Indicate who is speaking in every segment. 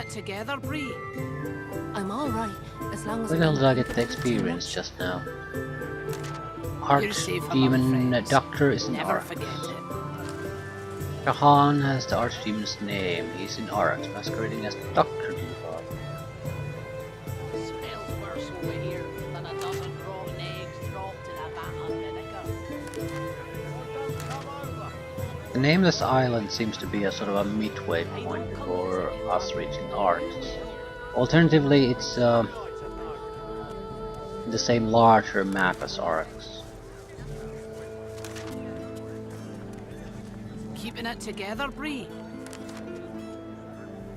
Speaker 1: it together, Bree. I'm alright, as long as
Speaker 2: Where the hell did I get the experience just now? Archdemon Doctor is an Arc. Jahan has the Archdemon's name. He's in Arcs, masquerading as Dr. Duval.
Speaker 1: Smells worse over here than a dozen rotten eggs dropped in a vat of vinegar.
Speaker 2: The nameless island seems to be a sort of a midway point for us reaching Arcs. Alternatively, it's the same larger map as Arcs.
Speaker 1: Keeping it together, Bree.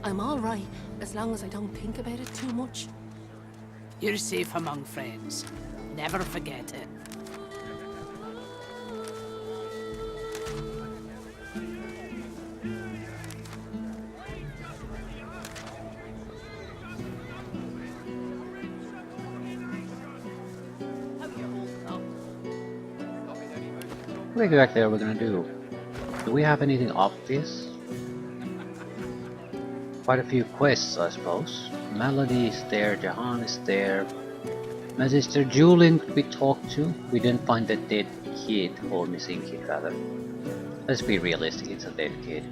Speaker 1: I'm alright, as long as I don't think about it too much. You're safe among friends. Never forget it.
Speaker 2: What exactly are we gonna do? Do we have anything obvious? Quite a few quests, I suppose. Melody is there, Jahan is there. Magister Julian could be talked to. We didn't find that dead kid, or missing kid rather. Let's be realistic, it's a dead kid.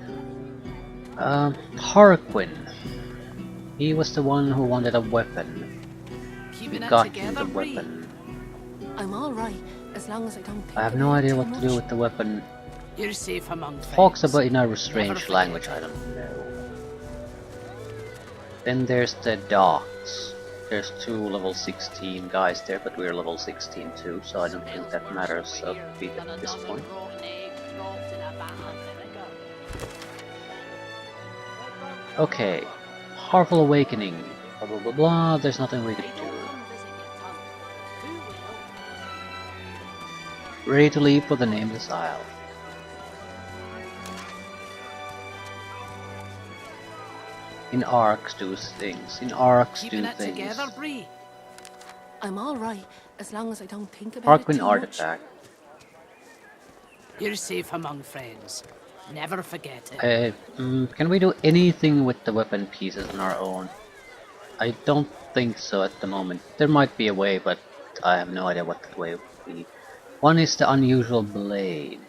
Speaker 2: Harquin. He was the one who wanted a weapon. He got you the weapon.
Speaker 1: I'm alright, as long as I don't think
Speaker 2: I have no idea what to do with the weapon.
Speaker 1: You're safe among friends.
Speaker 2: Talks about in a strange language, I don't know. Then there's the docks. There's 2 level 16 guys there, but we're level 16 too, so I don't think that matters a bit at this point. Okay, Harmful Awakening. Blah blah blah blah, there's nothing we can do. Ready to leave for the Nameless Isle. In Arcs do things. In Arcs do things.
Speaker 1: Together, Bree. I'm alright, as long as I don't think about it too
Speaker 2: Artifact.
Speaker 1: much. You're safe among friends. Never forget it.
Speaker 2: Can we do anything with the weapon pieces on our own? I don't think so at the moment. There might be a way, but I have no idea what the way would be. One is the unusual blade.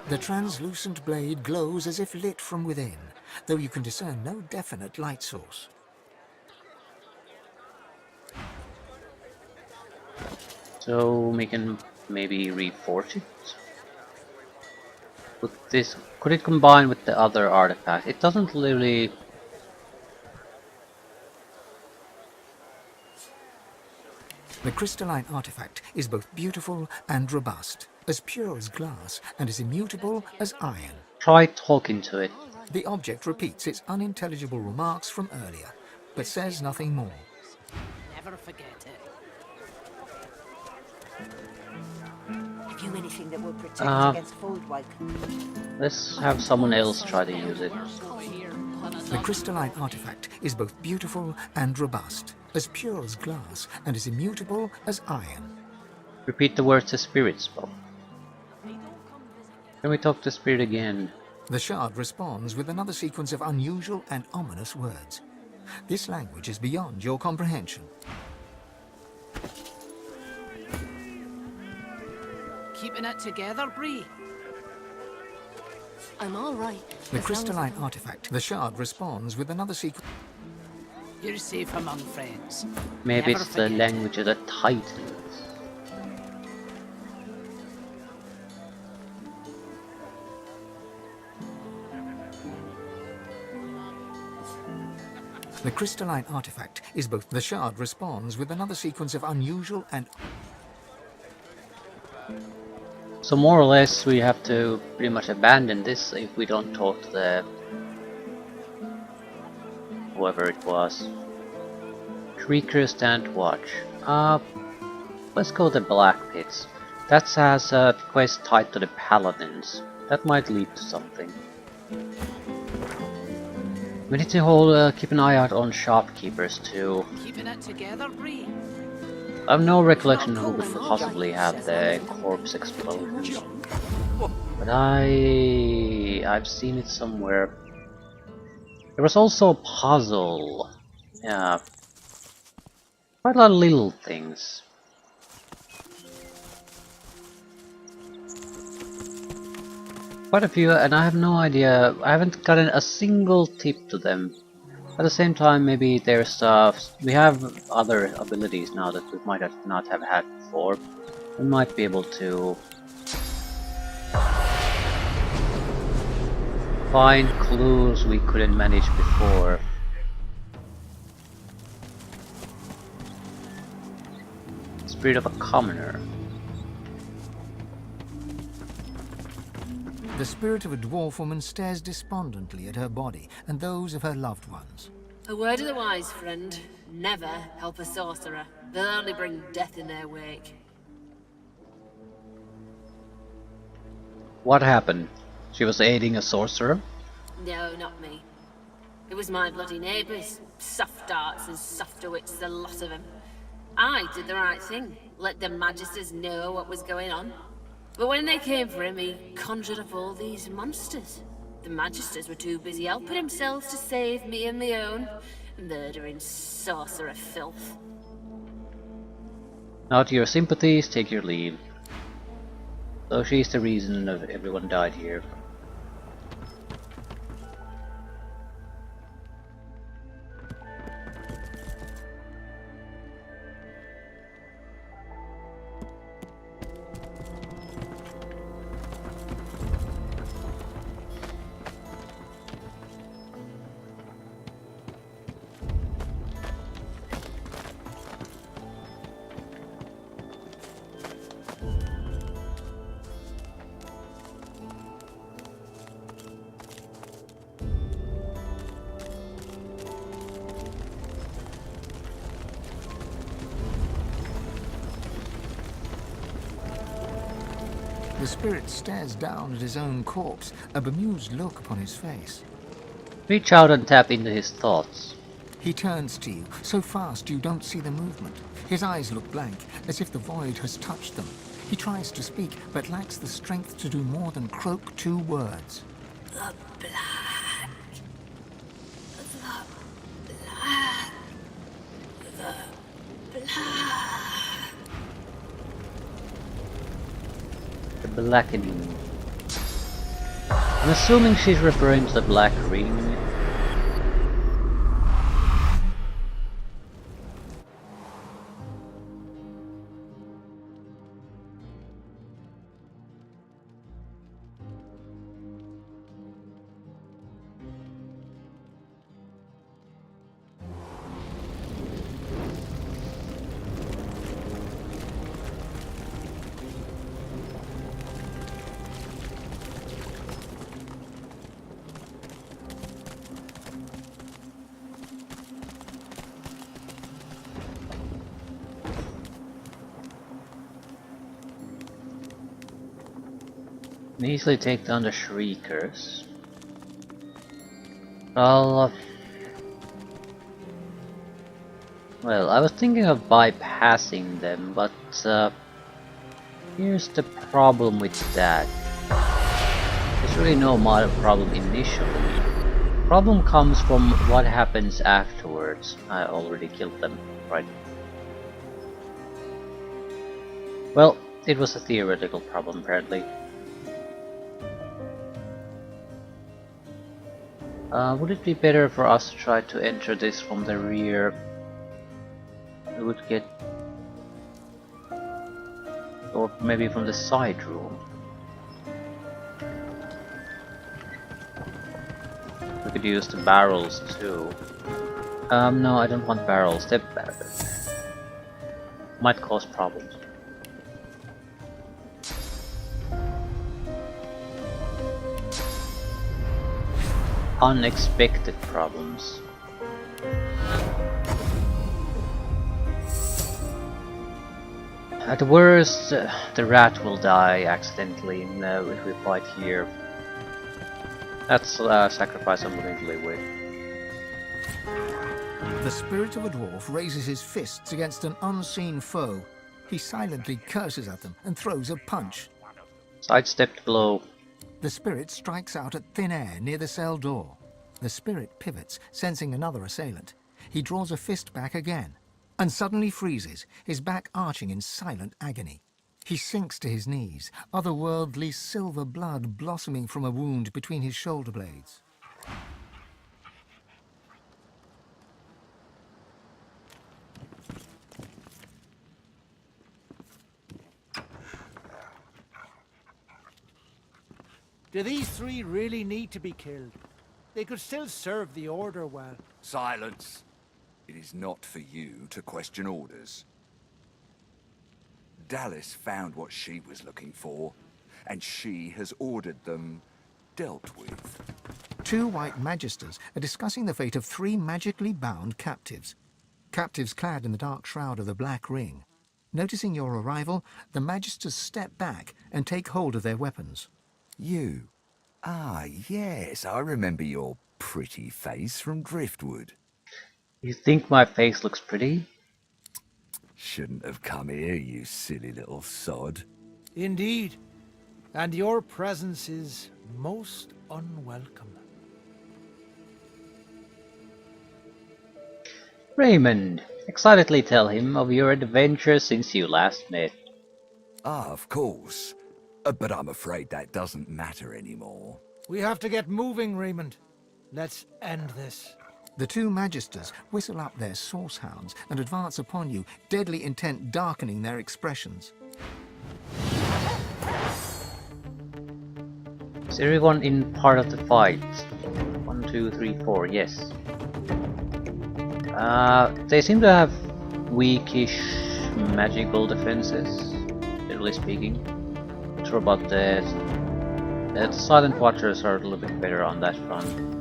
Speaker 3: The translucent blade glows as if lit from within, though you can discern no definite light source.
Speaker 2: So we can maybe reforge it. With this, could it combine with the other artifact? It doesn't really.
Speaker 3: The crystalline artifact is both beautiful and robust, as pure as glass and as immutable as iron.
Speaker 2: Try talking to it.
Speaker 3: The object repeats its unintelligible remarks from earlier, but says nothing more.
Speaker 1: Never forget it.
Speaker 4: Have you anything that will protect against fold wipe?
Speaker 2: Let's have someone else try to use it.
Speaker 3: The crystalline artifact is both beautiful and robust, as pure as glass and as immutable as iron.
Speaker 2: Repeat the words the spirit spoke. Can we talk to spirit again?
Speaker 3: The shard responds with another sequence of unusual and ominous words. This language is beyond your comprehension.
Speaker 1: Keeping it together, Bree. I'm alright.
Speaker 3: The crystalline artifact. The shard responds with another sequence.
Speaker 1: You're safe among friends.
Speaker 2: Maybe
Speaker 1: Never
Speaker 2: it's the
Speaker 1: forget
Speaker 2: language of the Titans.
Speaker 3: The crystalline artifact is both. The shard responds with another sequence of unusual and.
Speaker 2: So more or less we have to pretty much abandon this if we don't talk to the whoever it was. Shrieker stand watch. Let's go to Black Pits. That has a quest tied to the Paladins. That might lead to something. We need to keep an eye out on shopkeepers too.
Speaker 1: Keeping it together, Bree.
Speaker 2: I have no recollection who would possibly have the corpse explosion, but I've seen it somewhere. There was also a puzzle. Yeah, quite a lot of little things. Quite a few, and I have no idea. I haven't gotten a single tip to them. At the same time, maybe there's we have other abilities now that we might have not have had before. We might be able to find clues we couldn't manage before. Spirit of a commoner.
Speaker 3: The spirit of a dwarf woman stares despondently at her body and those of her loved ones.
Speaker 5: A word of the wise, friend. Never help a sorcerer. They'll only bring death in their wake.
Speaker 2: What happened? She was aiding a sorcerer?
Speaker 5: No, not me. It was my bloody neighbours. Soft darts and softer wits, the lot of them. I did the right thing. Let the magisters know what was going on. But when they came for him, he conjured up all these monsters. The magisters were too busy helping themselves to save me and my own. Murdering sorcerer filth.
Speaker 2: Now to your sympathies, take your leave. So she's the reason of everyone died here.
Speaker 3: The spirit stares down at his own corpse, a bemused look upon his face.
Speaker 2: Reach out and tap into his thoughts.
Speaker 3: He turns to you, so fast you don't see the movement. His eyes look blank, as if the void has touched them. He tries to speak, but lacks the strength to do more than croak 2 words.
Speaker 5: The black. The black. The black.
Speaker 2: The blackening. I'm assuming she's referring to the black ring. Can easily take down the shriekers. Well, I was thinking of bypassing them, but here's the problem with that. There's really no problem initially. Problem comes from what happens afterwards. I already killed them, right? Well, it was a theoretical problem apparently. Would it be better for us to try to enter this from the rear? We would get... or maybe from the side room. We could use the barrels too. No, I don't want barrels. They might cause problems. Unexpected problems. At worst, the rat will die accidentally if we fight here. That's a sacrifice I'm willing to live with.
Speaker 3: The spirit of a dwarf raises his fists against an unseen foe. He silently curses at them and throws a punch.
Speaker 2: Sidestepped blow.
Speaker 3: The spirit strikes out at thin air near the cell door. The spirit pivots, sensing another assailant. He draws a fist back again, and suddenly freezes, his back arching in silent agony. He sinks to his knees, otherworldly silver blood blossoming from a wound between his shoulder blades.
Speaker 6: Do these three really need to be killed? They could still serve the Order well.
Speaker 7: Silence. It is not for you to question orders. Dallas found what she was looking for, and she has ordered them dealt with.
Speaker 3: 2 white magisters are discussing the fate of 3 magically bound captives. Captives clad in the dark shroud of the Black Ring. Noticing your arrival, the magisters step back and take hold of their weapons.
Speaker 7: You? Ah, yes, I remember your pretty face from Driftwood.
Speaker 2: You think my face looks pretty?
Speaker 7: Shouldn't have come here, you silly little sod.
Speaker 6: Indeed. And your presence is most unwelcome.
Speaker 2: Raymond, excitedly tell him of your adventures since you last met.
Speaker 7: Ah, of course. But I'm afraid that doesn't matter anymore.
Speaker 6: We have to get moving, Raymond. Let's end this.
Speaker 3: The 2 magisters whistle up their source hounds and advance upon you, deadly intent darkening their expressions.
Speaker 2: Is everyone in part of the fight? 1, 2, 3, 4, yes. They seem to have weakish magical defenses, generally speaking. Not sure about the Silent Watchers are a little bit better on that front.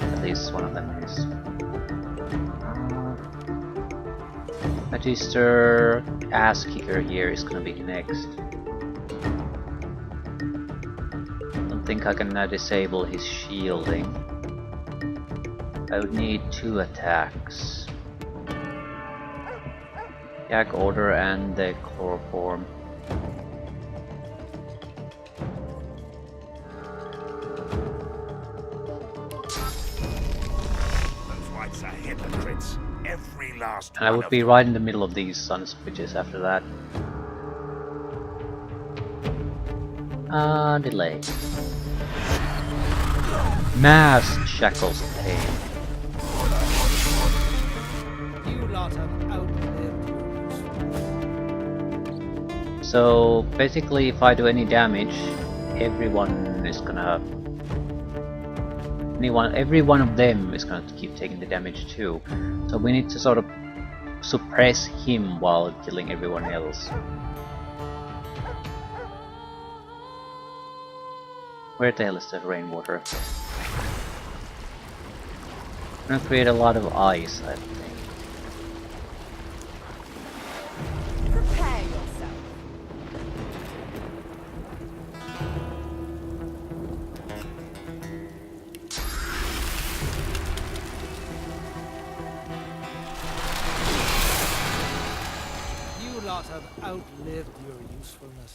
Speaker 2: At least one of them is. Magister Ass Kicker here is gonna be next. Don't think I can now disable his shielding. I would need 2 attacks. Gag Order and the Chloroform.
Speaker 7: Every last
Speaker 2: And I would be right in the middle of these sons of bitches after that. Delay. Mass shackles of pain.
Speaker 6: You lot have outlived your use.
Speaker 2: So basically, if I do any damage, every one of them is gonna keep taking the damage too. So we need to sort of suppress him while killing everyone else. Where the hell is the rainwater? I'm gonna create a lot of ice, I think.
Speaker 4: Prepare yourself.
Speaker 6: You lot have outlived your usefulness.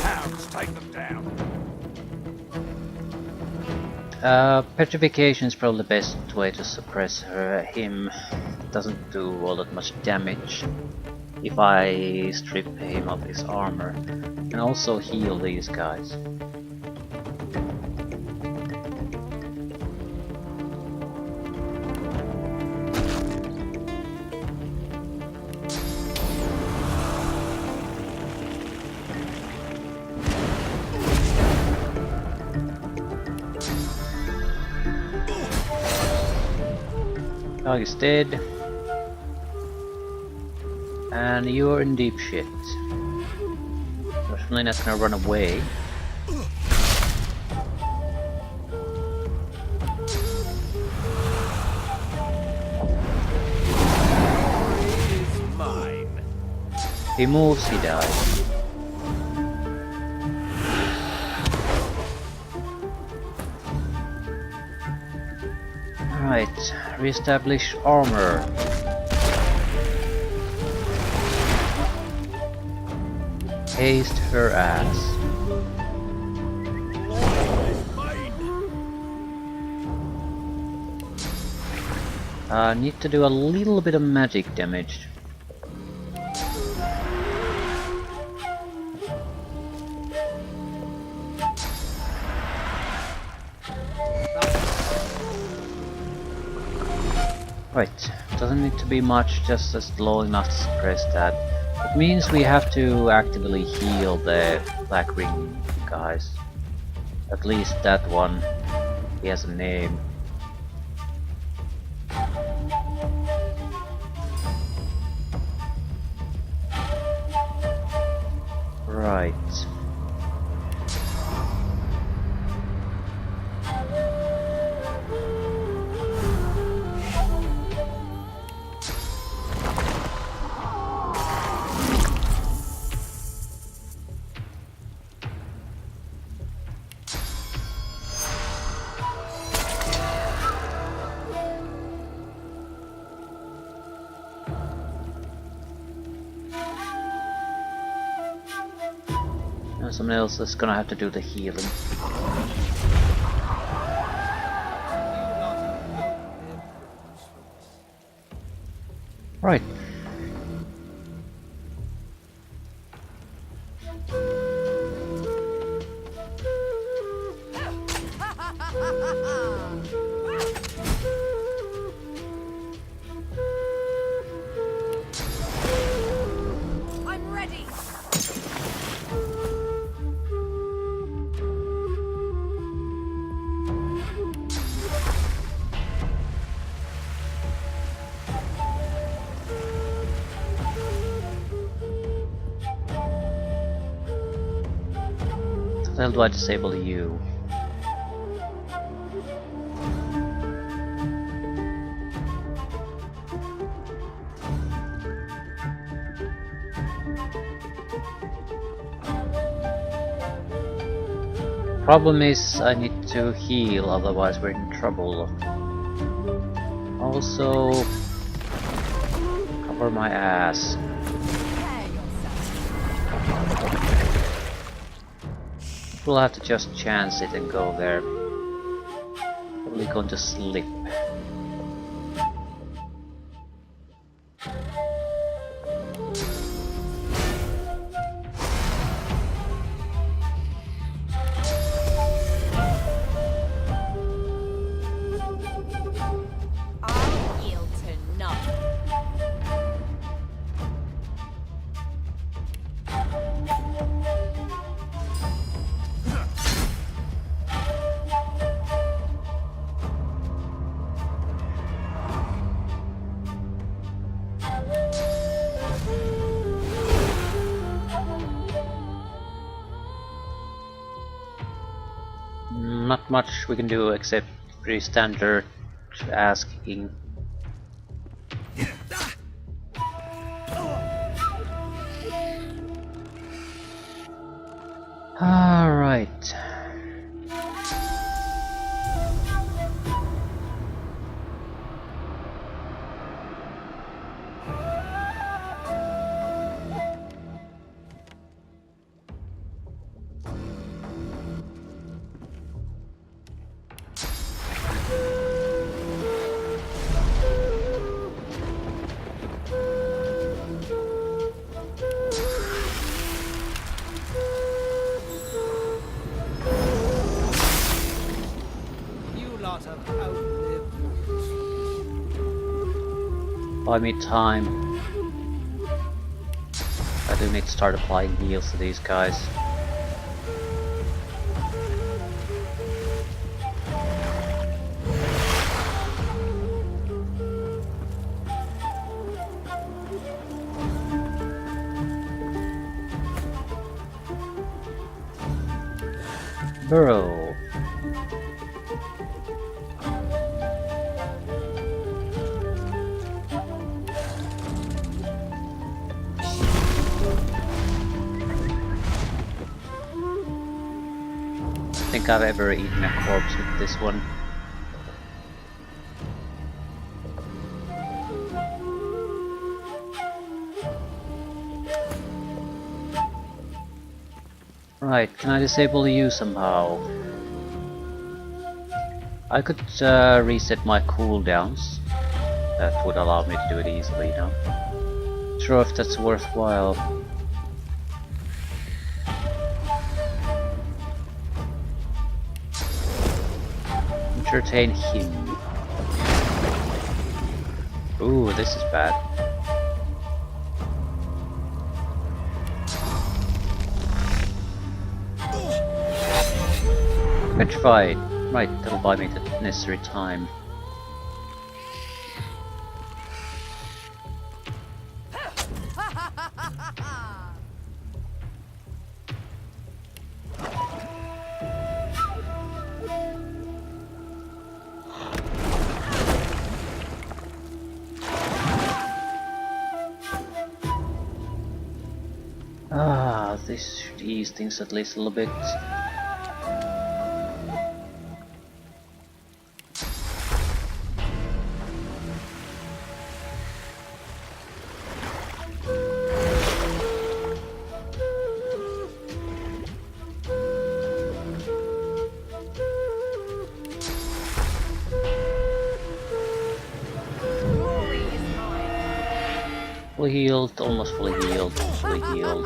Speaker 7: Hounds, take them down.
Speaker 2: Petrification is probably the best way to suppress him. Doesn't do all that much damage if I strip him of his armor. And also heal these guys. Dog is dead. And you're in deep shit. Definitely not gonna run away.
Speaker 7: Is mine.
Speaker 2: He moves, he dies. Alright, reestablish armor. haste her ass. Need to do a little bit of magic damage. Right, doesn't need to be much, just slow enough to suppress that. It means we have to actively heal the black ring guys. At least that one. He has a name. Right. Now someone else is gonna have to do the healing. Right.
Speaker 4: I'm ready.
Speaker 2: How the hell do I disable you? Problem is, I need to heal, otherwise we're in trouble. Also, cover my ass. We'll have to just chance it and go there. Probably going to slip.
Speaker 4: I'll yield to none.
Speaker 2: Not much we can do except pretty standard asking. Alright.
Speaker 6: You lot have outlived
Speaker 2: Buy me time. I do need to start applying heals to these guys. Burrow. I think I've ever eaten a corpse with this one. Right, can I disable you somehow? I could reset my cooldowns. That would allow me to do it easily now. Not sure if that's worthwhile. Entertain him. Ooh, this is bad. Petrified. Right, that'll buy me the necessary time. Ah, this should ease things at least a little bit. Fully healed, almost fully healed, fully healed.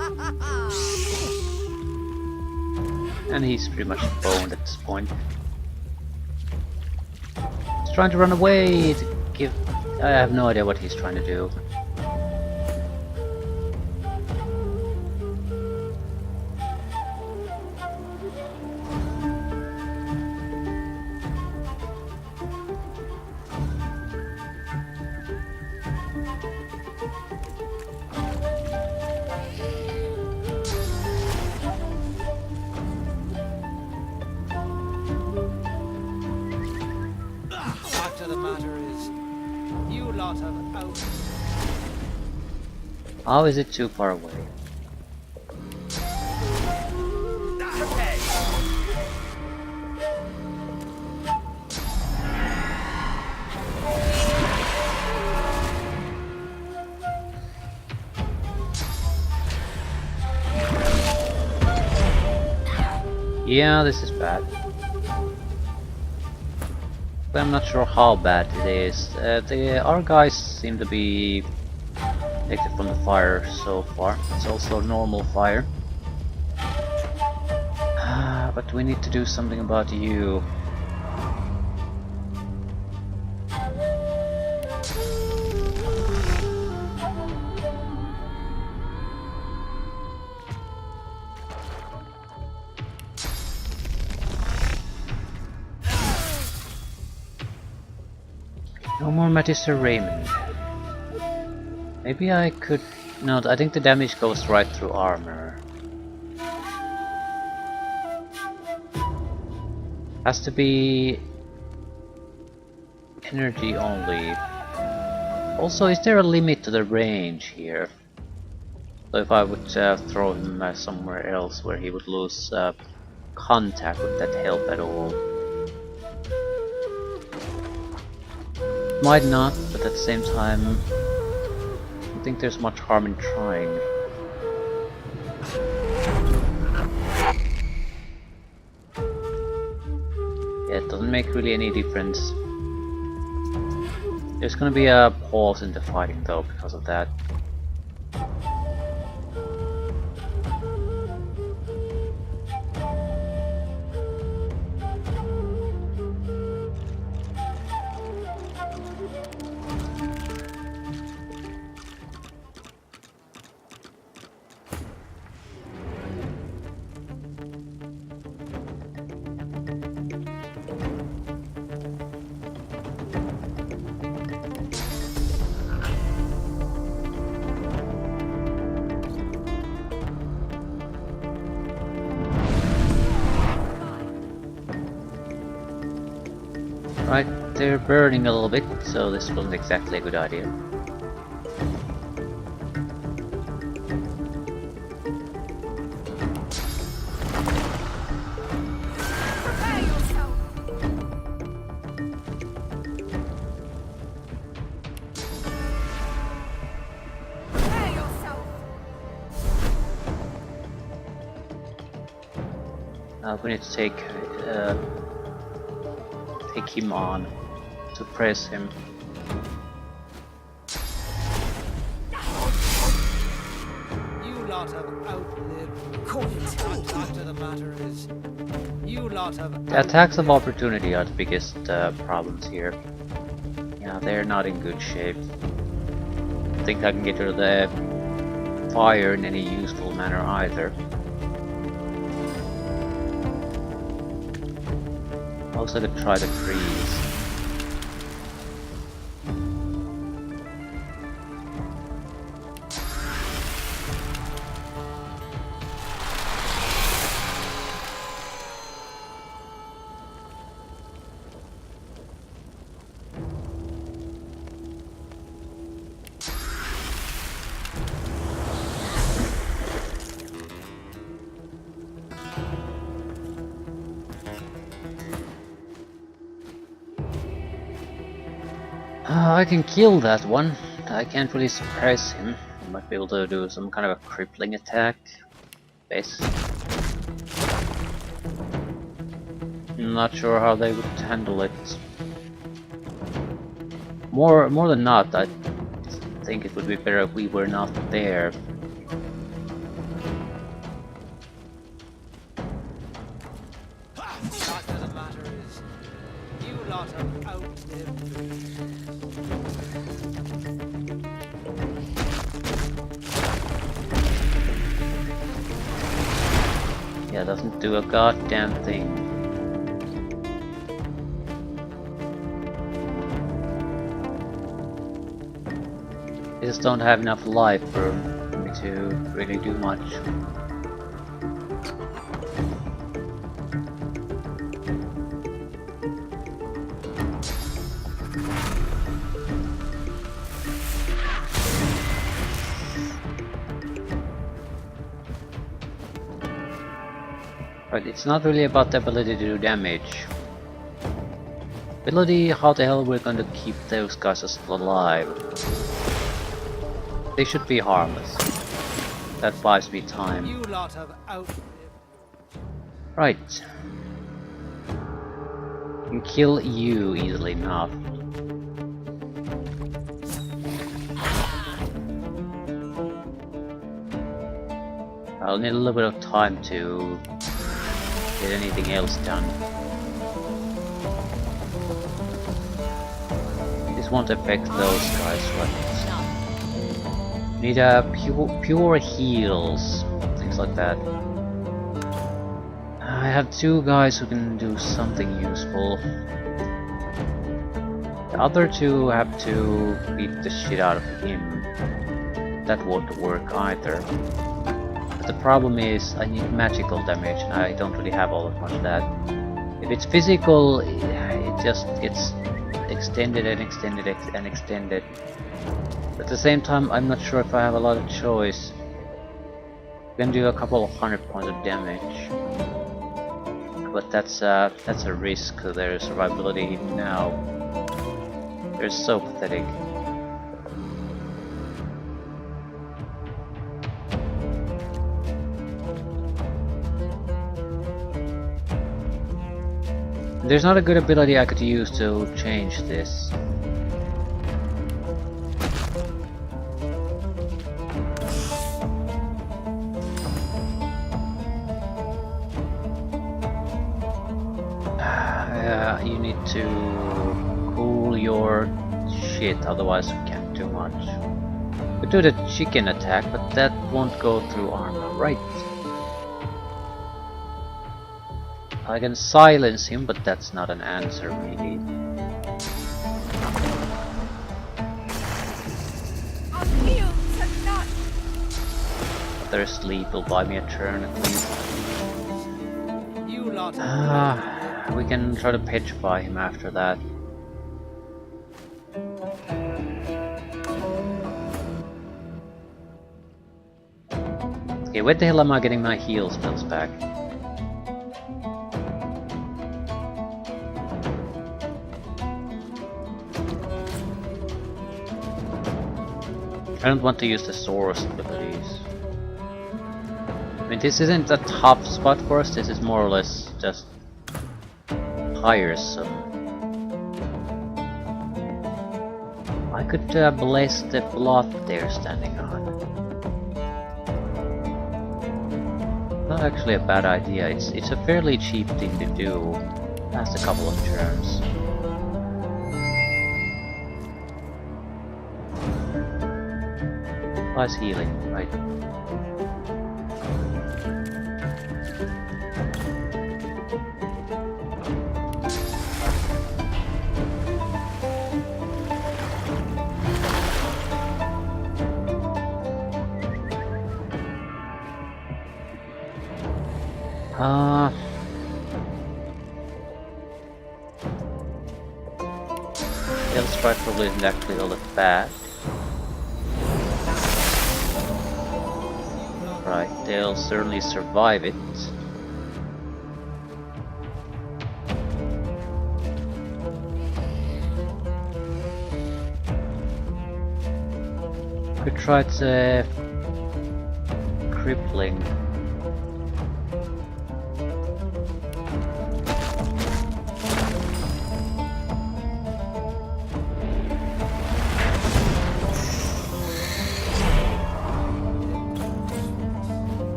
Speaker 2: And he's pretty much boned at this point. He's trying to run away to give... I have no idea what he's trying to do.
Speaker 6: Fact of the matter is, you lot have out.
Speaker 2: How is it too far away? Yeah, this is bad. But I'm not sure how bad it is. Our guys seem to be protected from the fire so far. It's also normal fire. But we need to do something about you. No more Magister Raymond. Maybe I could... No, I think the damage goes right through armor. Has to be... energy only. Also, is there a limit to the range here? So if I would throw him somewhere else where he would lose contact, would that help at all? Might not, but at the same time, I don't think there's much harm in trying. Yeah, it doesn't make really any difference. There's gonna be a pause in the fighting though because of that. Right, they're burning a little bit, so this wasn't exactly a good idea. We need to take him on, suppress him.
Speaker 6: You lot have outlived. The fact of the matter is, you lot have.
Speaker 2: The attacks of opportunity are the biggest problems here. Yeah, they're not in good shape. I think I can get rid of the fire in any useful manner either. Also could try the freeze. I can kill that one. I can't really suppress him. I might be able to do some kind of a crippling attack. Best. I'm not sure how they would handle it. More than not, I think it would be better if we were not there.
Speaker 6: The fact of the matter is, you lot have outlived.
Speaker 2: Yeah, doesn't do a goddamn thing. I just don't have enough life for me to really do much. Right, it's not really about the ability to do damage. Ability, how the hell we're going to keep those guys still alive? They should be harmless. That buys me time.
Speaker 6: You lot have outlived.
Speaker 2: Right. Can kill you easily enough. I'll need a little bit of time to get anything else done. This won't affect those guys, right? Need pure heals, things like that. I have two guys who can do something useful. The other two have to beat the shit out of him. That won't work either. But the problem is I need magical damage and I don't really have all that much of that. If it's physical, it just gets extended and extended and extended. At the same time, I'm not sure if I have a lot of choice. I can do a couple of 100 points of damage. But that's a risk to their survivability even now. They're so pathetic. There's not a good ability I could use to change this. You need to cool your shit, otherwise you can't do much. We do the chicken attack, but that won't go through armor, right? I can silence him, but that's not an answer really. Their sleep will buy me a turn at least.
Speaker 6: You lot
Speaker 2: We can try to petrify him after that. Okay, where the hell am I getting my heal spells back? I don't want to use the source abilities. I mean, this isn't a top spot for us, this is more or less just tiresome. I could bless the bluff they're standing on. Not actually a bad idea, it's a fairly cheap thing to do. Lasts a couple of turns. Nice healing, right? Strike probably isn't actually all that bad. Right, they'll certainly survive it. Could try to crippling.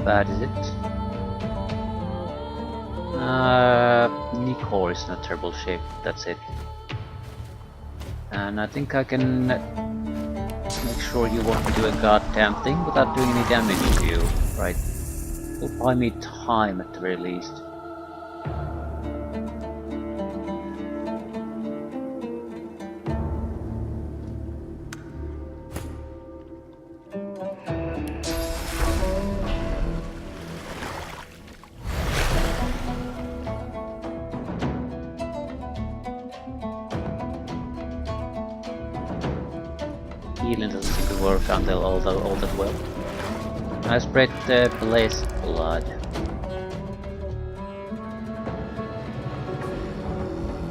Speaker 2: Bad is it? Nicor is in a terrible shape, that's it. And I think I can make sure you won't do a goddamn thing without doing any damage to you. Right. It'll buy me time at the very least. Healing doesn't seem to work until all that well. I spread the blessed blood.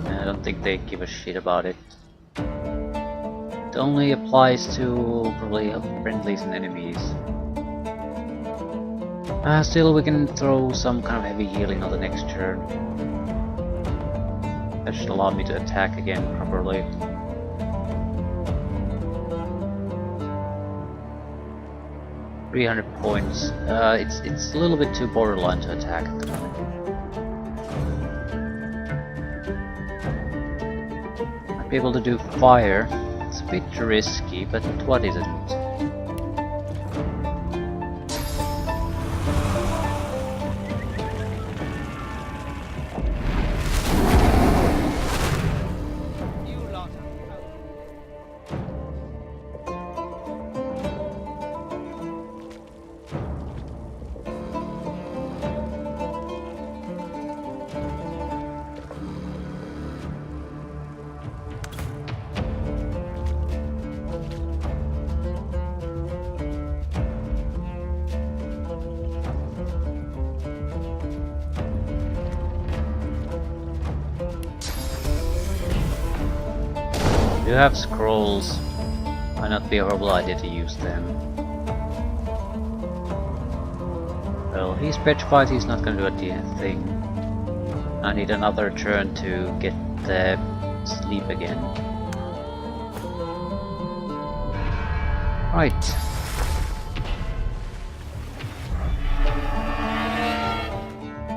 Speaker 2: I don't think they give a shit about it. It only applies to probably friendlies and enemies. Still, we can throw some kind of heavy healing on the next turn. That should allow me to attack again properly. $300 points. It's a little bit too borderline to attack at the moment. Might be able to do fire. It's a bit risky, but what isn't? You have scrolls. Might not be a horrible idea to use them. Well, he's petrified, he's not gonna do a damn thing. I need another turn to get the sleep again. Right.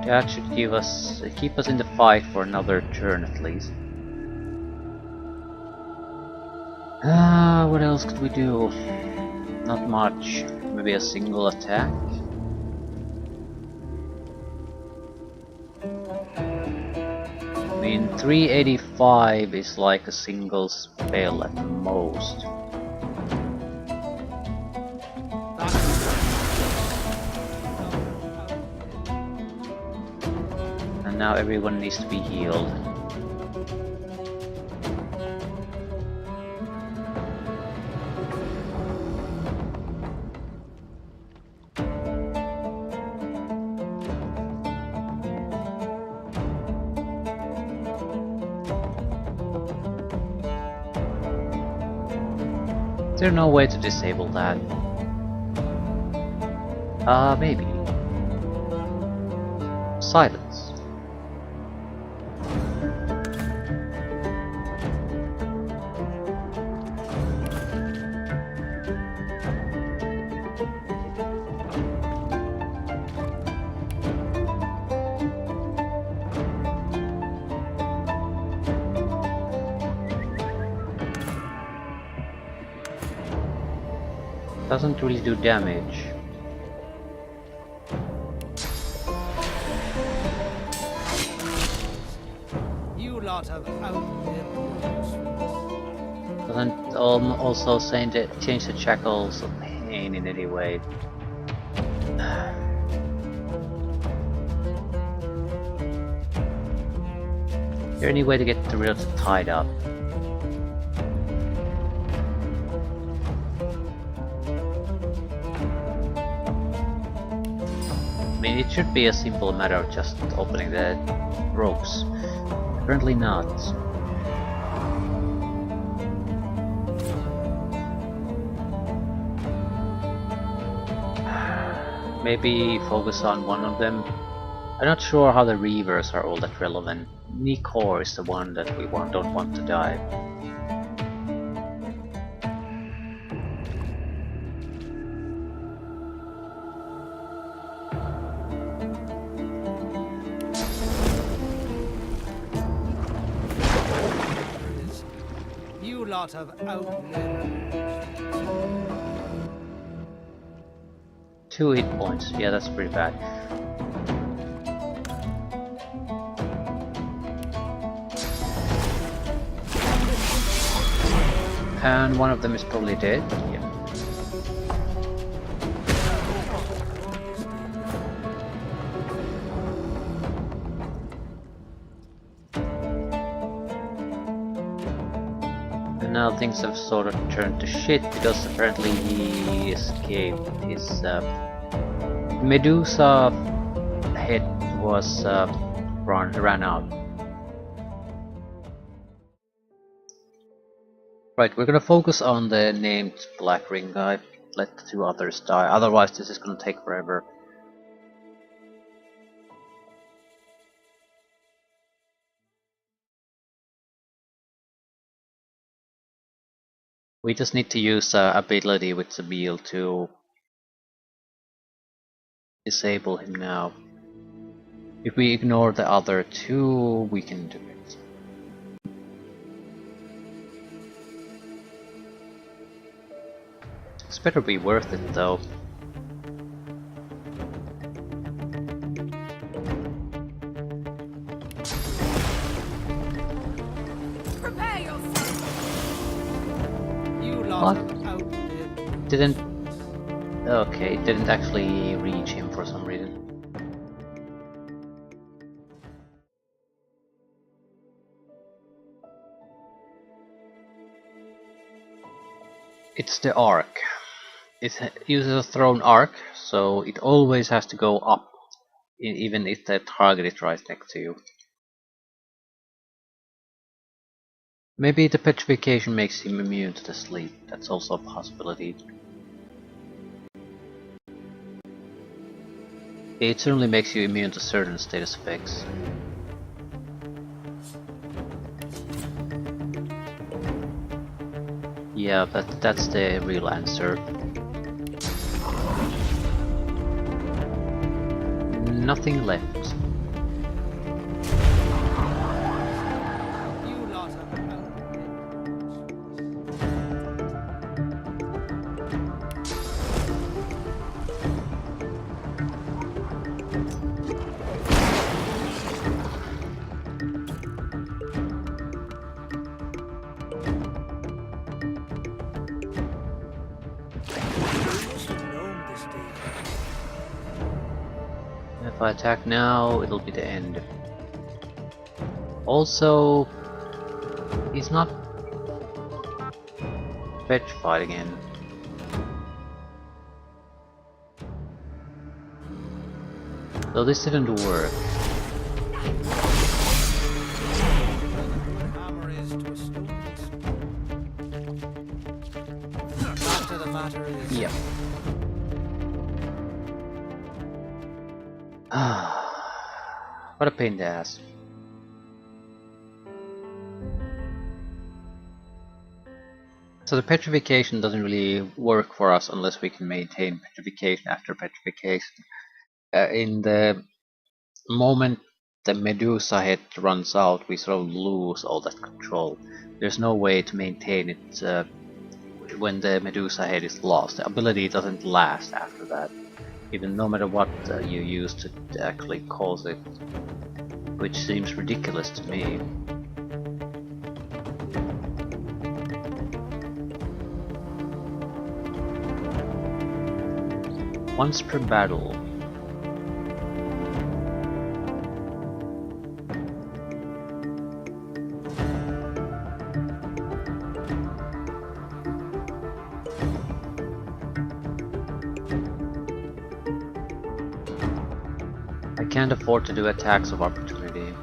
Speaker 2: That should keep us in the fight for another turn at least. What else could we do? Not much. Maybe a single attack? I mean, 385 is like a single spell at the most. And now everyone needs to be healed. Is there no way to disable that? Maybe. Silence. Doesn't really do damage.
Speaker 6: You lot have outlived your
Speaker 2: Doesn't also change the shackles of pain in any way. Is there any way to get the reels tied up? I mean, it should be a simple matter of just opening the ropes. Apparently not. Maybe focus on one of them. I'm not sure how the reavers are all that relevant. Nikor is the one that we don't want to die.
Speaker 6: You lot have outlived.
Speaker 2: 2 hit points. Yeah, that's pretty bad. And one of them is probably dead. Yeah. And now things have sort of turned to shit because apparently he escaped. His Medusa head was ran out. Right, we're gonna focus on the named Black Ring guy. Let the 2 others die. Otherwise, this is gonna take forever. We just need to use ability with Sabine to disable him now. If we ignore the other 2, we can do it. This better be worth it though.
Speaker 5: Prepare yourself.
Speaker 6: You lot
Speaker 2: What?
Speaker 6: have outlived.
Speaker 2: Didn't... Okay, it didn't actually reach him for some reason. It's the arc. It uses a thrown arc, so it always has to go up, even if the target is right next to you. Maybe the petrification makes him immune to the sleep. That's also a possibility. It certainly makes you immune to certain status effects. Yeah, but that's the real answer. Nothing left.
Speaker 6: You lot have
Speaker 2: If I attack now, it'll be the end. Also, he's not petrified again. So this didn't work.
Speaker 6: hammer is to a stone. Fact of the matter is,
Speaker 2: Yep. What a pain in the ass. So the petrification doesn't really work for us unless we can maintain petrification after petrification. In the moment the Medusa head runs out, we sort of lose all that control. There's no way to maintain it when the Medusa head is lost. The ability doesn't last after that, even no matter what you use to actually cause it, which seems ridiculous to me. Once per battle. I can't afford to do attacks of opportunity.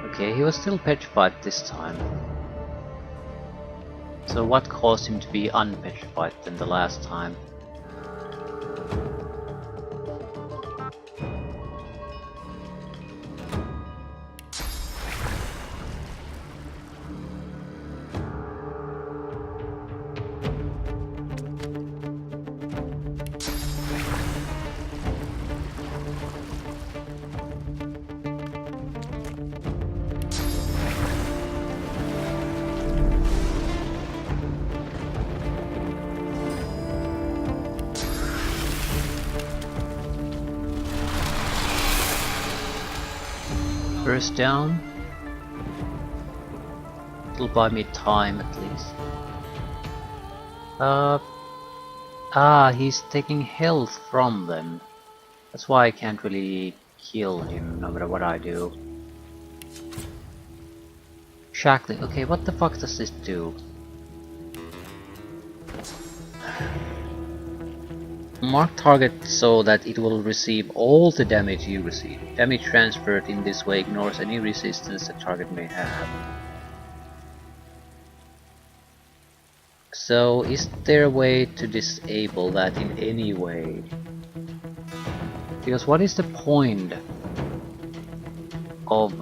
Speaker 2: Okay, he was still petrified this time. So what caused him to be unpetrified than the last time? First down. It'll buy me time at least. He's taking health from them. That's why I can't really kill him no matter what I do. Shackling. Okay, what the fuck does this do? Mark target so that it will receive all the damage you receive. Damage transferred in this way ignores any resistance the target may have. So, is there a way to disable that in any way? Because what is the point of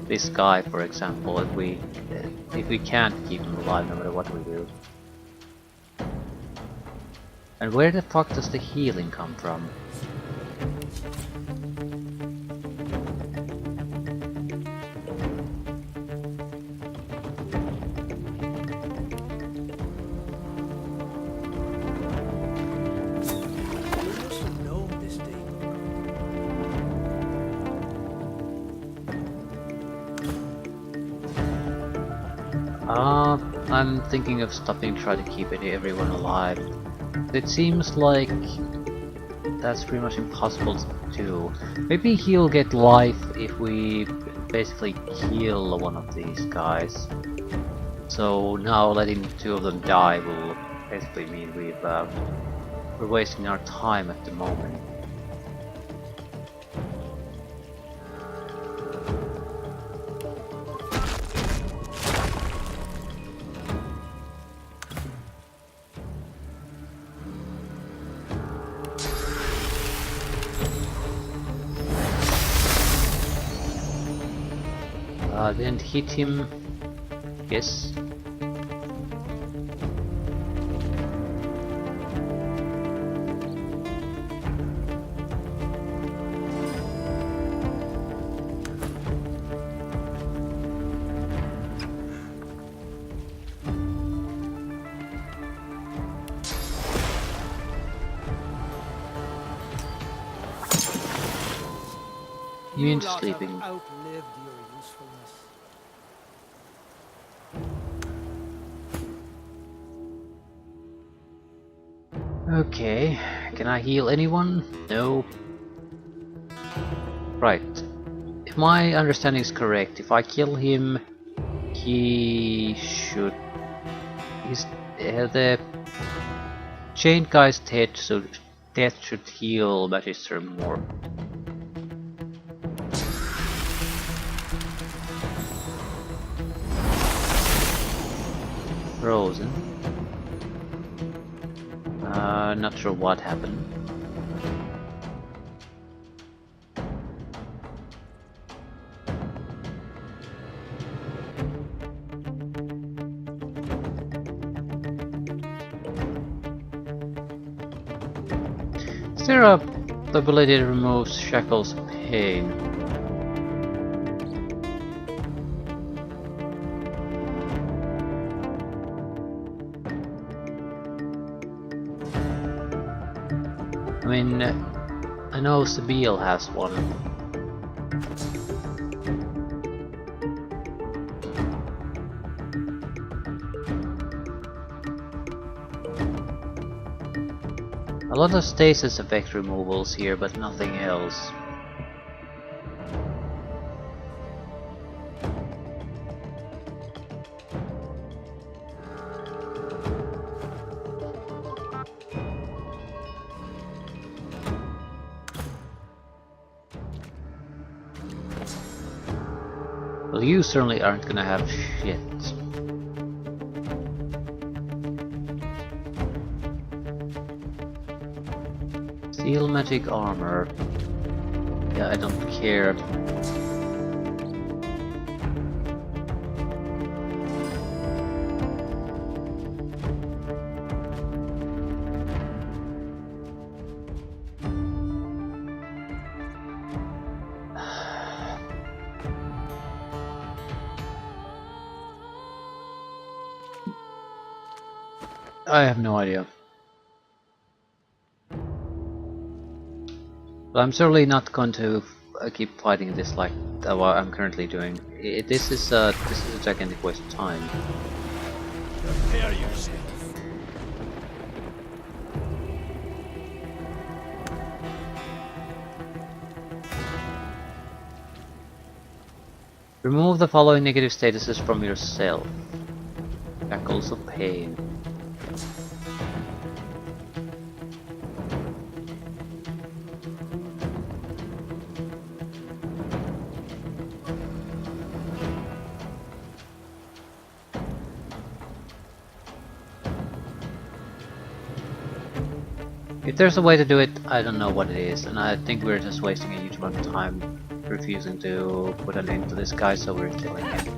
Speaker 2: this guy, for example, if we can't keep him alive no matter what we do? And where the fuck does the healing come from? I'm thinking of stopping trying to keep everyone alive. It seems like that's pretty much impossible to do. Maybe he'll get life if we basically kill one of these guys. So now letting two of them die will basically mean we're wasting our time at the moment. Didn't hit him. Yes. Immune to sleeping.
Speaker 6: Outlived your usefulness.
Speaker 2: Okay, can I heal anyone? No. Right. If my understanding is correct, if I kill him, he should... the chained guy's death should heal Magister more. Frozen. Not sure what happened. Is there a ability that removes shackles of pain? I mean, I know Sabine has one. A lot of stasis effect removals here, but nothing else. Well, you certainly aren't gonna have shit. Steel magic armor. Yeah, I don't care. I have no idea. But I'm certainly not going to keep fighting this like what I'm currently doing. This is a gigantic waste of time.
Speaker 6: Prepare yourself.
Speaker 2: Remove the following negative statuses from yourself. Shackles of pain. If there's a way to do it, I don't know what it is, and I think we're just wasting a huge amount of time refusing to put an end to this guy, so we're killing him.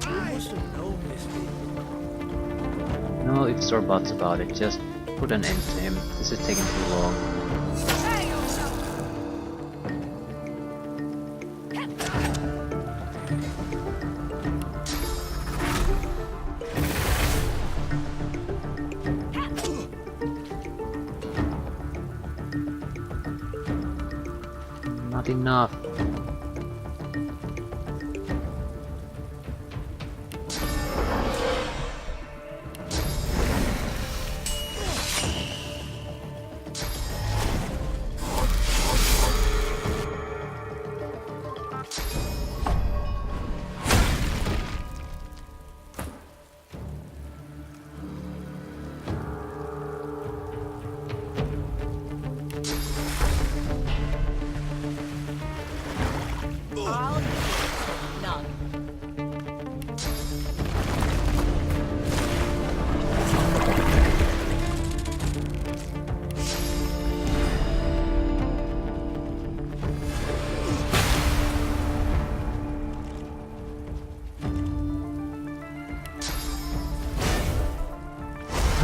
Speaker 2: No ifs or buts about it, just put an end to him. This is taking too long. Not enough.
Speaker 1: None.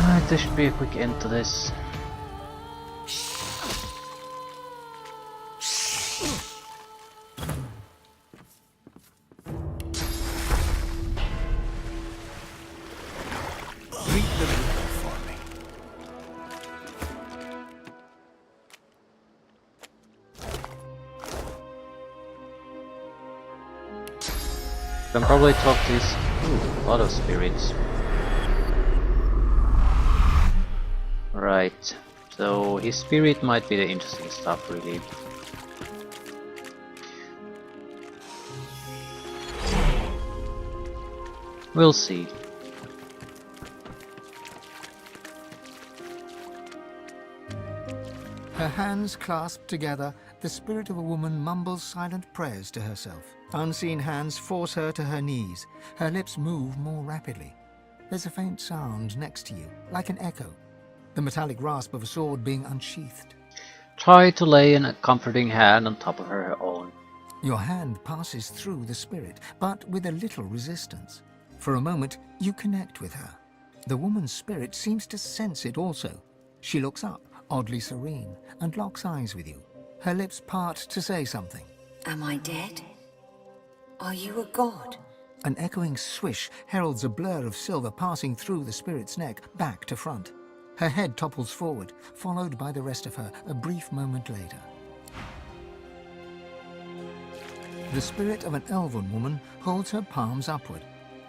Speaker 2: Alright, there should be a quick end to this.
Speaker 7: Read the riddle for me.
Speaker 2: Can probably talk to these a lot of spirits. Right, so his spirit might be the interesting stuff, really. We'll see.
Speaker 3: Her hands clasped together, the spirit of a woman mumbles silent prayers to herself. Unseen hands force her to her knees. Her lips move more rapidly. There's a faint sound next to you, like an echo. the metallic rasp of a sword being unsheathed.
Speaker 2: Try to lay a comforting hand on top of her own.
Speaker 3: Your hand passes through the spirit, but with a little resistance. For a moment, you connect with her. The woman's spirit seems to sense it also. She looks up, oddly serene, and locks eyes with you. Her lips part to say something.
Speaker 4: Am I dead? Are you a god?
Speaker 3: An echoing swish heralds a blur of silver passing through the spirit's neck, back to front. Her head topples forward, followed by the rest of her a brief moment later. The spirit of an elven woman holds her palms upward.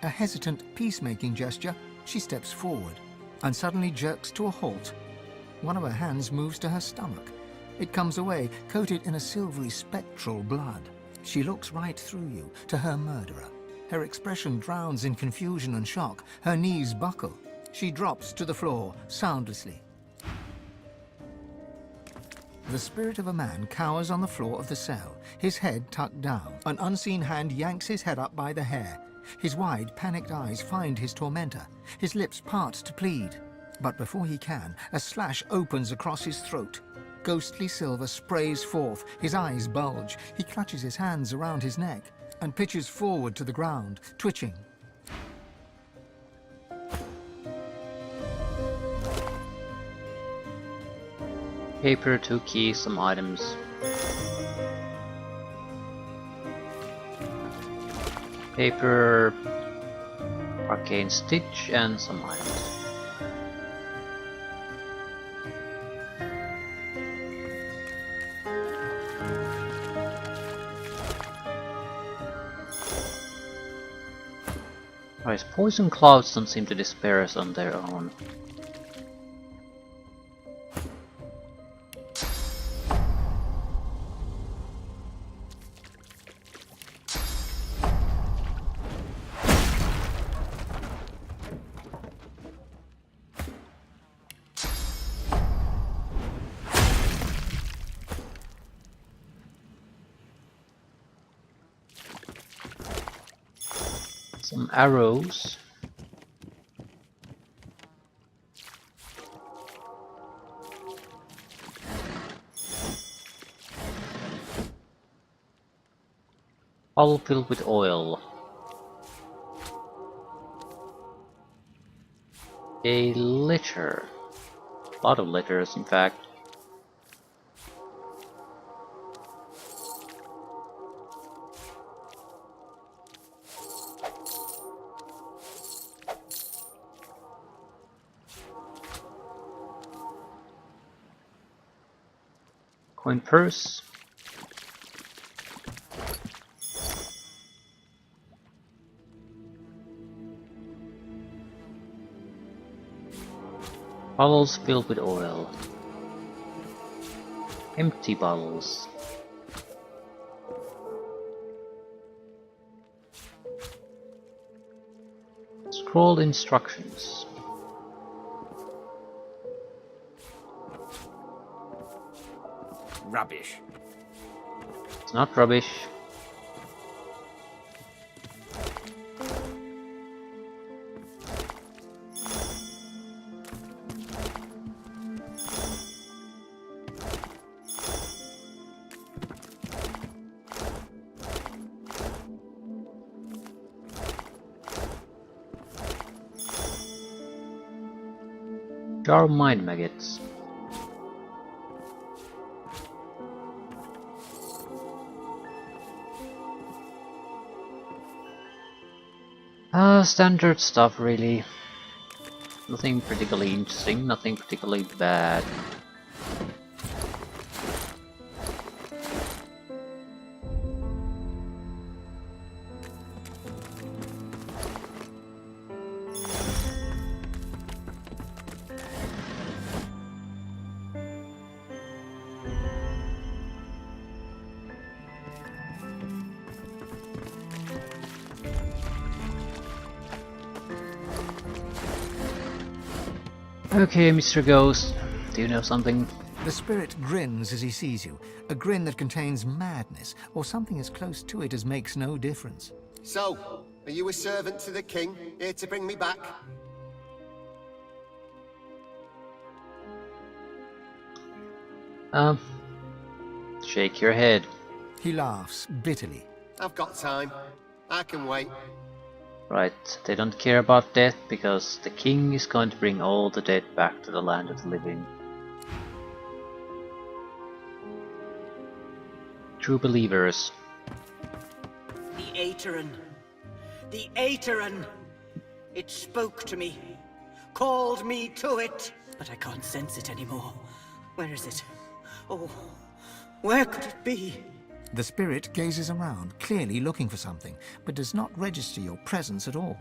Speaker 3: A hesitant, peacemaking gesture, she steps forward, and suddenly jerks to a halt. One of her hands moves to her stomach. It comes away, coated in a silvery spectral blood. She looks right through you, to her murderer. Her expression drowns in confusion and shock. Her knees buckle. She drops to the floor, soundlessly. The spirit of a man cowers on the floor of the cell, his head tucked down. An unseen hand yanks his head up by the hair. His wide, panicked eyes find his tormentor. His lips part to plead. But before he can, a slash opens across his throat. Ghostly silver sprays forth, his eyes bulge. He clutches his hands around his neck and pitches forward to the ground, twitching.
Speaker 2: Paper, 2 keys, some items. Paper, arcane stitch, and some items. Right, poison clouds don't seem to disperse on their own. Some arrows. All filled with oil. A litter. A lot of litters, in fact. Coin purse. Bottles filled with oil. Empty bottles. Scrolled instructions.
Speaker 6: Rubbish.
Speaker 2: It's not rubbish. Jar of mind maggots. Standard stuff, really. Nothing particularly interesting, nothing particularly bad. Okay, Mr. Ghost, do you know something?
Speaker 3: The spirit grins as he sees you, a grin that contains madness, or something as close to it as makes no difference.
Speaker 8: So, are you a servant to the king, here to bring me back?
Speaker 2: Um, shake your head.
Speaker 3: He laughs bitterly.
Speaker 8: I've got time. I can wait.
Speaker 2: Right, they don't care about death because the king is going to bring all the dead back to the land of the living. True believers.
Speaker 9: The Aeterin. The Aeterin. It spoke to me. Called me to it. But I can't sense it anymore. Where is it? Oh, where could it be?
Speaker 3: The spirit gazes around, clearly looking for something, but does not register your presence at all.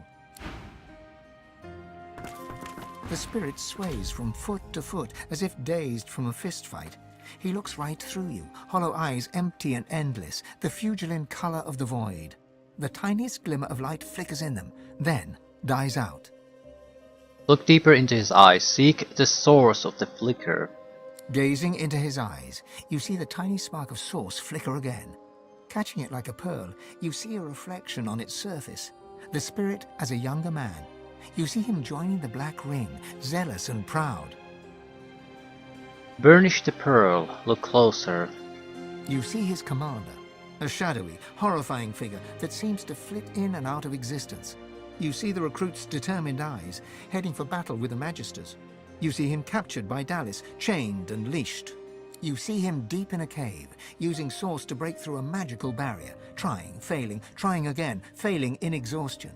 Speaker 3: The spirit sways from foot to foot, as if dazed from a fist fight. He looks right through you, hollow eyes empty and endless, the fugilin color of the void. The tiniest glimmer of light flickers in them, then dies out.
Speaker 2: Look deeper into his eyes, seek the source of the flicker.
Speaker 3: Gazing into his eyes, you see the tiny spark of source flicker again. Catching it like a pearl, you see a reflection on its surface. The spirit as a younger man. You see him joining the black ring, zealous and proud.
Speaker 2: Burnish the pearl, look closer.
Speaker 3: You see his commander, a shadowy, horrifying figure that seems to flit in and out of existence. You see the recruit's determined eyes, heading for battle with the magisters. You see him captured by Dallis, chained and leashed. You see him deep in a cave, using source to break through a magical barrier, trying, failing, trying again, failing in exhaustion.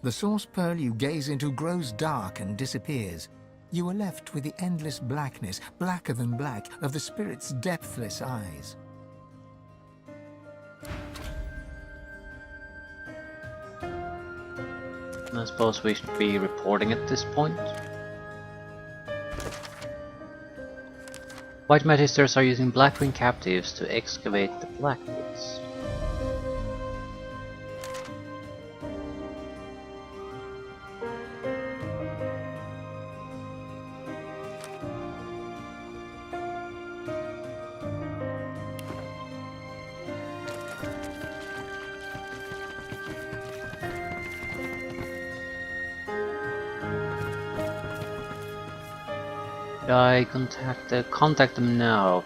Speaker 3: The source pearl you gaze into grows dark and disappears. You are left with the endless blackness, blacker than black, of the spirit's depthless eyes.
Speaker 2: I suppose we should be reporting at this point. White magisters are using Blackwing captives to excavate the black pits. Should I contact them now?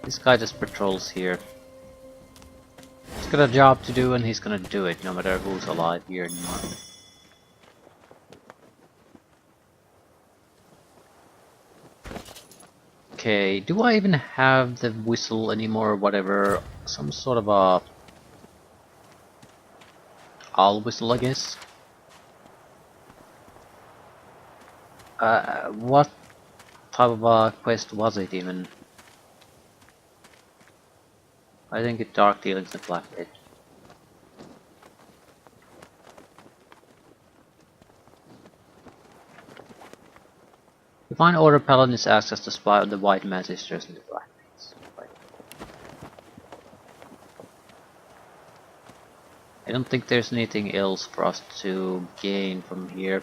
Speaker 2: This guy just patrols here. He's got a job to do and he's gonna do it no matter who's alive here anymore. Okay, do I even have the whistle anymore or whatever? Some sort of a owl whistle, I guess. What type of a quest was it even? I think it's Dark Dealings and Black Pit. Divine Order Paladins acts as the spy on the White Magisters and the Black Pits. Right. I don't think there's anything else for us to gain from here.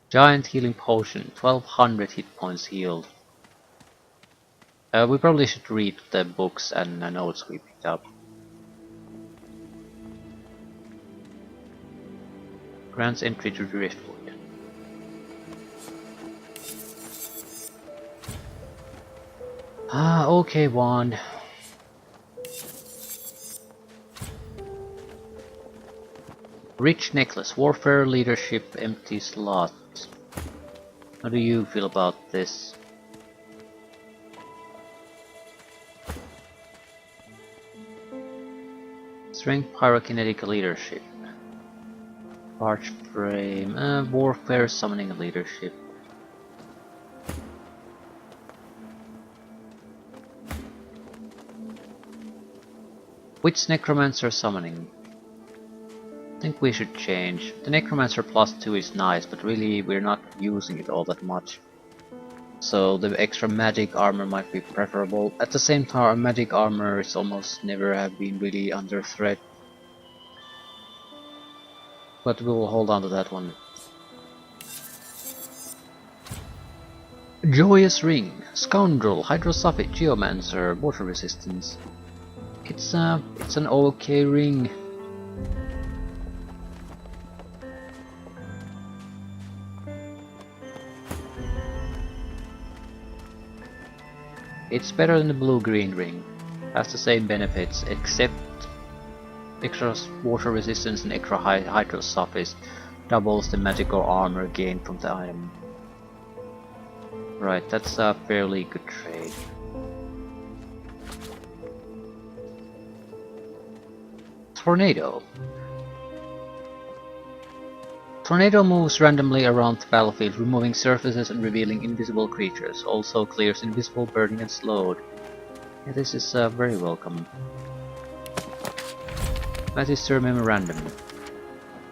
Speaker 2: Giant healing potion, 1200 hit points healed. We probably should read the books and notes we picked up. Grants entry to Driftwood. Ah, okay, one. Rich necklace, warfare, leadership, empty slot. How do you feel about this? Strength, pyrokinetic, leadership. Large frame, warfare, summoning, leadership. Which necromancer summoning? I think we should change. The necromancer +2 is nice, but really we're not using it all that much. So the extra magic armor might be preferable. At the same time, magic armor is almost never have been really under threat. But we'll hold on to that one. Joyous Ring, Scoundrel, Hydrosulfate, Geomancer, Water Resistance. It it's an okay ring. It's better than the blue-green ring. Has the same benefits, except extra water resistance and extra hydro surface doubles the magical armor gained from the item. Right, that's a fairly good trade. Tornado. Tornado moves randomly around the battlefield, removing surfaces and revealing invisible creatures. Also clears invisible, burning, and slowed. Yeah, this is very welcome. Magister Memorandum.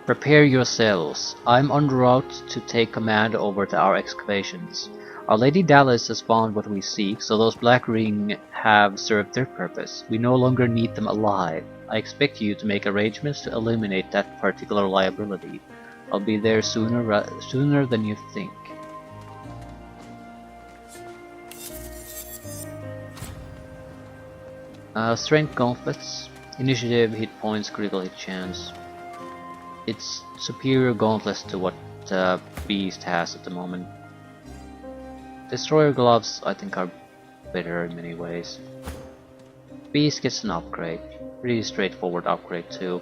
Speaker 2: Prepare yourselves. I'm en route to take command over our excavations. Our Lady Dallas has found what we seek, so those black rings have served their purpose. We no longer need them alive. I expect you to make arrangements to eliminate that particular liability. I'll be there sooner than you think. Strength gauntlets. Initiative, hit points, critical hit chance. It's superior gauntlets to what Beast has at the moment. Destroyer gloves I think are better in many ways. Beast gets an upgrade. Pretty straightforward upgrade too.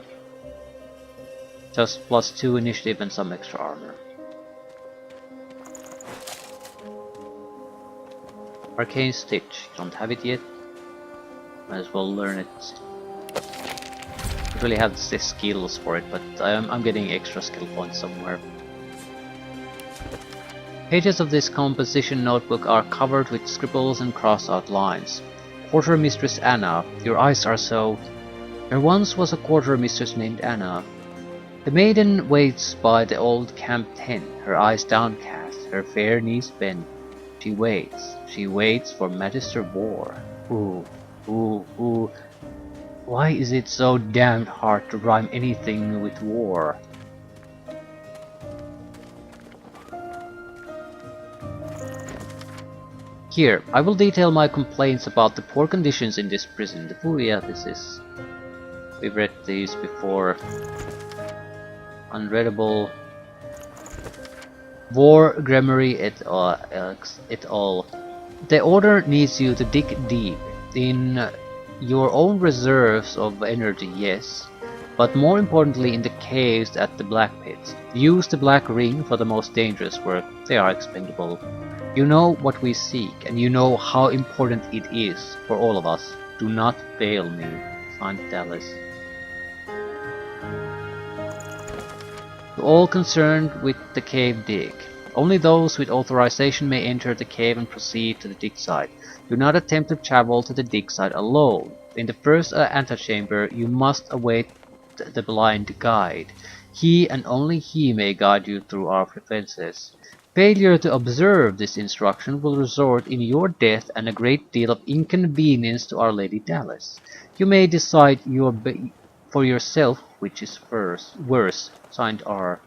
Speaker 2: Just +2 initiative and some extra armor. Arcane Stitch. Don't have it yet. Might as well learn it. Don't really have the skills for it, but I'm getting extra skill points somewhere. Pages of this composition notebook are covered with scribbles and crossed-out lines. Quarter Mistress Anna, your eyes are so... There once was a quarter mistress named Anna. The maiden waits by the old camp tent, her eyes downcast, her fair knees bent. She waits for Magister War. Ooh, ooh, ooh. Why is it so damned hard to rhyme anything with war? Here, I will detail my complaints about the poor conditions in this prison. Oh yeah, this is... We've read these before. Unreadable. War, Grammary, et al. The Order needs you to dig deep. In your own reserves of energy, yes. But more importantly in the caves at the Black Pit. Use the Black Ring for the most dangerous work. They are expendable. You know what we seek, and you know how important it is for all of us. Do not fail me. Signed, Dallas. To all concerned with the cave dig. Only those with authorization may enter the cave and proceed to the dig site. Do not attempt to travel to the dig site alone. In the first antechamber, you must await the blind guide. He and only he may guide you through our defenses. Failure to observe this instruction will result in your death and a great deal of inconvenience to Our Lady Dallas. You may decide for yourself which is worse. Signed R.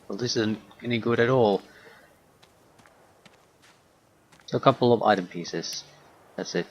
Speaker 2: Well, this isn't any good at all. So a couple of item pieces. That's it.